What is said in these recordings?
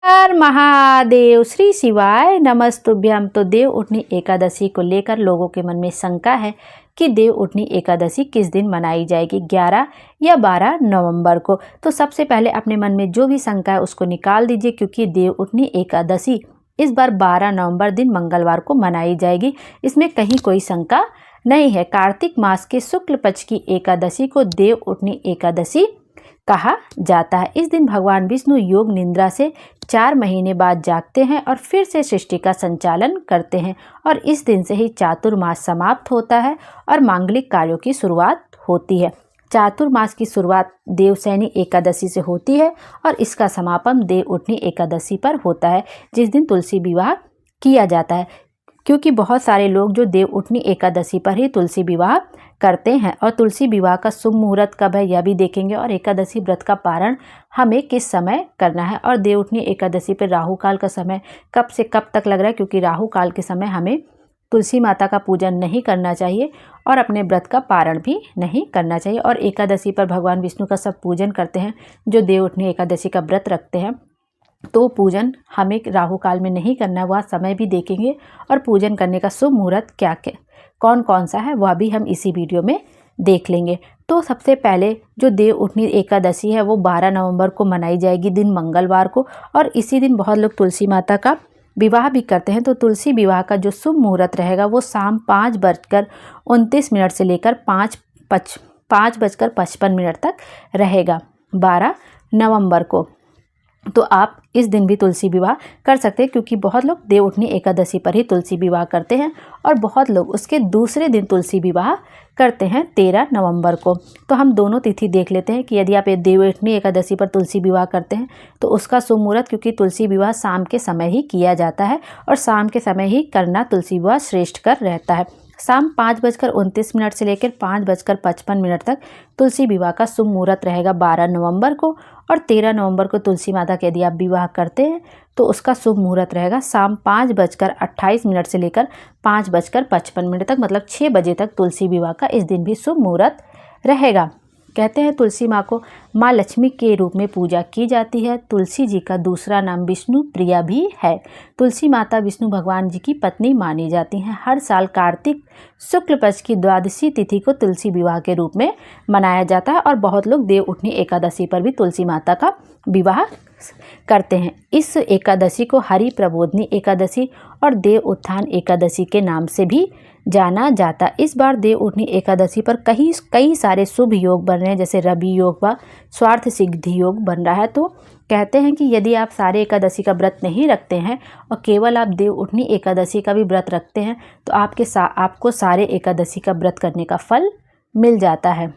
हर महादेव। श्री शिवाय नमस्तुभ्यम। तो देव उठनी एकादशी को लेकर लोगों के मन में शंका है कि देव उठनी एकादशी किस दिन मनाई जाएगी, 11 या 12 नवंबर को। तो सबसे पहले अपने मन में जो भी शंका है उसको निकाल दीजिए, क्योंकि देव उठनी एकादशी इस बार 12 नवंबर दिन मंगलवार को मनाई जाएगी। इसमें कहीं कोई शंका नहीं है। कार्तिक मास के शुक्ल पक्ष की एकादशी को देव उठनी एकादशी कहा जाता है। इस दिन भगवान विष्णु योग निद्रा से 4 महीने बाद जागते हैं और फिर से सृष्टि का संचालन करते हैं, और इस दिन से ही चातुर्मास समाप्त होता है और मांगलिक कार्यों की शुरुआत होती है। चातुर्मास की शुरुआत देवशयनी एकादशी से होती है और इसका समापन देव उठनी एकादशी पर होता है, जिस दिन तुलसी विवाह किया जाता है। क्योंकि बहुत सारे लोग जो देव उठनी एकादशी पर ही तुलसी विवाह करते हैं, और तुलसी विवाह का शुभ मुहूर्त कब है यह भी देखेंगे, और एकादशी व्रत का पारण हमें किस समय करना है, और देव उठनी एकादशी पर राहु काल का समय कब से कब तक लग रहा है, क्योंकि राहु काल के समय हमें तुलसी माता का पूजन नहीं करना चाहिए और अपने व्रत का पारण भी नहीं करना चाहिए। और एकादशी पर भगवान विष्णु का सब पूजन करते हैं जो देव उठनी एकादशी का व्रत रखते हैं। तो पूजन हमें राहु काल में नहीं करना है, वह समय भी देखेंगे, और पूजन करने का शुभ मुहूर्त क्या क्या कौन कौन सा है वह भी हम इसी वीडियो में देख लेंगे। तो सबसे पहले जो देव उठनी एकादशी है वो 12 नवंबर को मनाई जाएगी, दिन मंगलवार को, और इसी दिन बहुत लोग तुलसी माता का विवाह भी करते हैं। तो तुलसी विवाह का जो शुभ मुहूर्त रहेगा वो शाम 5:29 से लेकर 5:55 तक रहेगा 12 नवंबर को। तो आप इस दिन भी तुलसी विवाह कर सकते हैं, क्योंकि बहुत लोग देव उठनी एकादशी पर ही तुलसी विवाह करते हैं और बहुत लोग उसके दूसरे दिन तुलसी विवाह करते हैं 13 नवंबर को। तो हम दोनों तिथि देख लेते हैं कि यदि आप देव उठनी एकादशी पर तुलसी विवाह करते हैं तो उसका शुभ मुहूर्त, क्योंकि तुलसी विवाह शाम के समय ही किया जाता है और शाम के समय ही करना तुलसी विवाह श्रेष्ठकर रहता है। शाम 5:29 से लेकर 5:55 तक तुलसी विवाह का शुभ मुहूर्त रहेगा 12 नवंबर को, और 13 नवंबर को तुलसी माता का यदि आप विवाह करते हैं तो उसका शुभ मुहूर्त रहेगा शाम 5:28 से लेकर 5:55 तक, मतलब 6 बजे तक तुलसी विवाह का इस दिन भी शुभ मुहूर्त रहेगा। कहते हैं तुलसी माँ को माँ लक्ष्मी के रूप में पूजा की जाती है। तुलसी जी का दूसरा नाम विष्णु प्रिया भी है। तुलसी माता विष्णु भगवान जी की पत्नी मानी जाती हैं। हर साल कार्तिक शुक्ल पक्ष की द्वादशी तिथि को तुलसी विवाह के रूप में मनाया जाता है, और बहुत लोग देव उठनी एकादशी पर भी तुलसी माता का विवाह करते हैं। इस एकादशी को हरि प्रबोधनी एकादशी और देव उत्थान एकादशी के नाम से भी जाना जाता। इस बार देव उठनी एकादशी पर कई सारे शुभ योग बन रहे हैं, जैसे रवि योग व स्वार्थ सिद्धि योग बन रहा है। तो कहते हैं कि यदि आप सारे एकादशी का व्रत नहीं रखते हैं और केवल आप देव उठनी एकादशी का भी व्रत रखते हैं तो आपको सारे एकादशी का व्रत करने का फल मिल जाता है।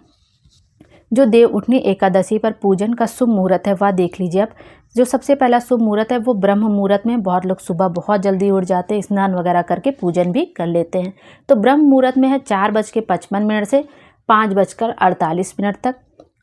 जो देव उठनी एकादशी पर पूजन का शुभ मुहूर्त है वह देख लीजिए आप। जो सबसे पहला शुभ मुहूर्त है वो ब्रह्म मुहूर्त में बहुत लोग सुबह बहुत जल्दी उठ जाते हैं, स्नान वगैरह करके पूजन भी कर लेते हैं। तो ब्रह्म मुहूर्त में है 4:55 से 5:48 तक।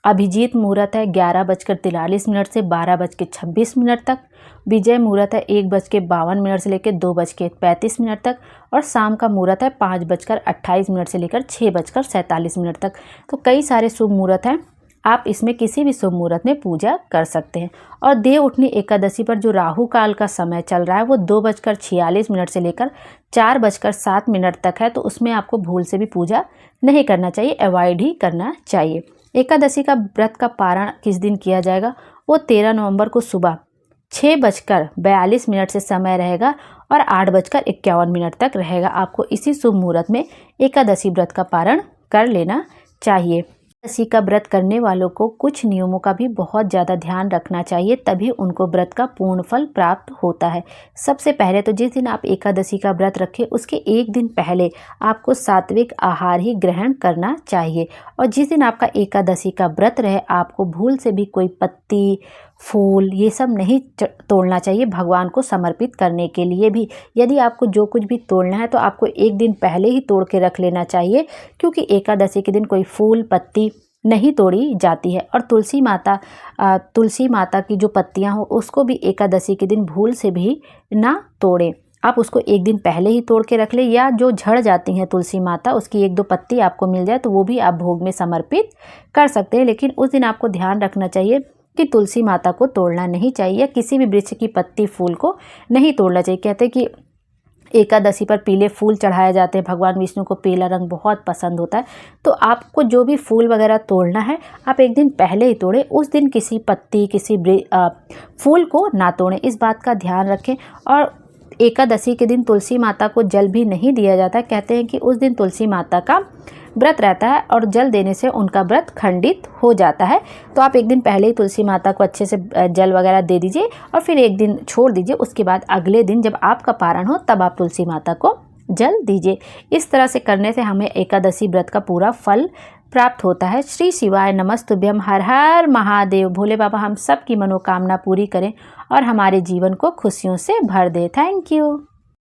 अभिजीत मुहूर्त है 11:43 से 12:26 तक। विजय मुहूर्त है 1:52 से लेकर 2:35 तक, और शाम का मुहूर्त है 5:28 से लेकर 6:47 तक। तो कई सारे शुभ मुहूर्त हैं, आप इसमें किसी भी शुभ मुहूर्त में पूजा कर सकते हैं। और देव उठनी एकादशी पर जो राहु काल का समय चल रहा है वो 2:46 से लेकर 4:07 तक है। तो उसमें आपको भूल से भी पूजा नहीं करना चाहिए, अवॉइड ही करना चाहिए। एकादशी का व्रत का पारण किस दिन किया जाएगा, वो 13 नवंबर को सुबह 6:42 से समय रहेगा और 8:51 तक रहेगा। आपको इसी शुभ मुहूर्त में एकादशी व्रत का पारण कर लेना चाहिए। एकादशी का व्रत करने वालों को कुछ नियमों का भी बहुत ज़्यादा ध्यान रखना चाहिए, तभी उनको व्रत का पूर्ण फल प्राप्त होता है। सबसे पहले तो जिस दिन आप एकादशी का व्रत रखें उसके एक दिन पहले आपको सात्विक आहार ही ग्रहण करना चाहिए, और जिस दिन आपका एकादशी का व्रत रहे आपको भूल से भी कोई पत्ती फूल ये सब नहीं तोड़ना चाहिए भगवान को समर्पित करने के लिए भी। यदि आपको जो कुछ भी तोड़ना है तो आपको एक दिन पहले ही तोड़ के रख लेना चाहिए, क्योंकि एकादशी के दिन कोई फूल पत्ती नहीं तोड़ी जाती है। और तुलसी माता की जो पत्तियां हो उसको भी एकादशी के दिन भूल से भी ना तोड़ें। आप उसको एक दिन पहले ही तोड़ के रख ले, या जो झड़ जाती हैं तुलसी माता उसकी 1-2 पत्ती आपको मिल जाए तो वो भी आप भोग में समर्पित कर सकते हैं। लेकिन उस दिन आपको ध्यान रखना चाहिए कि तुलसी माता को तोड़ना नहीं चाहिए, या किसी भी वृक्ष की पत्ती फूल को नहीं तोड़ना चाहिए। कहते हैं कि एकादशी पर पीले फूल चढ़ाए जाते हैं, भगवान विष्णु को पीला रंग बहुत पसंद होता है। तो आपको जो भी फूल वगैरह तोड़ना है आप एक दिन पहले ही तोड़ें, उस दिन किसी पत्ती किसी फूल को ना तोड़ें, इस बात का ध्यान रखें। और एकादशी के दिन तुलसी माता को जल भी नहीं दिया जाता। कहते हैं कि उस दिन तुलसी माता का व्रत रहता है और जल देने से उनका व्रत खंडित हो जाता है। तो आप एक दिन पहले ही तुलसी माता को अच्छे से जल वगैरह दे दीजिए और फिर एक दिन छोड़ दीजिए। उसके बाद अगले दिन जब आपका पारण हो तब आप तुलसी माता को जल दीजिए। इस तरह से करने से हमें एकादशी व्रत का पूरा फल प्राप्त होता है। श्री शिवाय नमस्तुभ्यम। हर हर महादेव। भोले बाबा हम सब की मनोकामना पूरी करें और हमारे जीवन को खुशियों से भर दे। Thank you.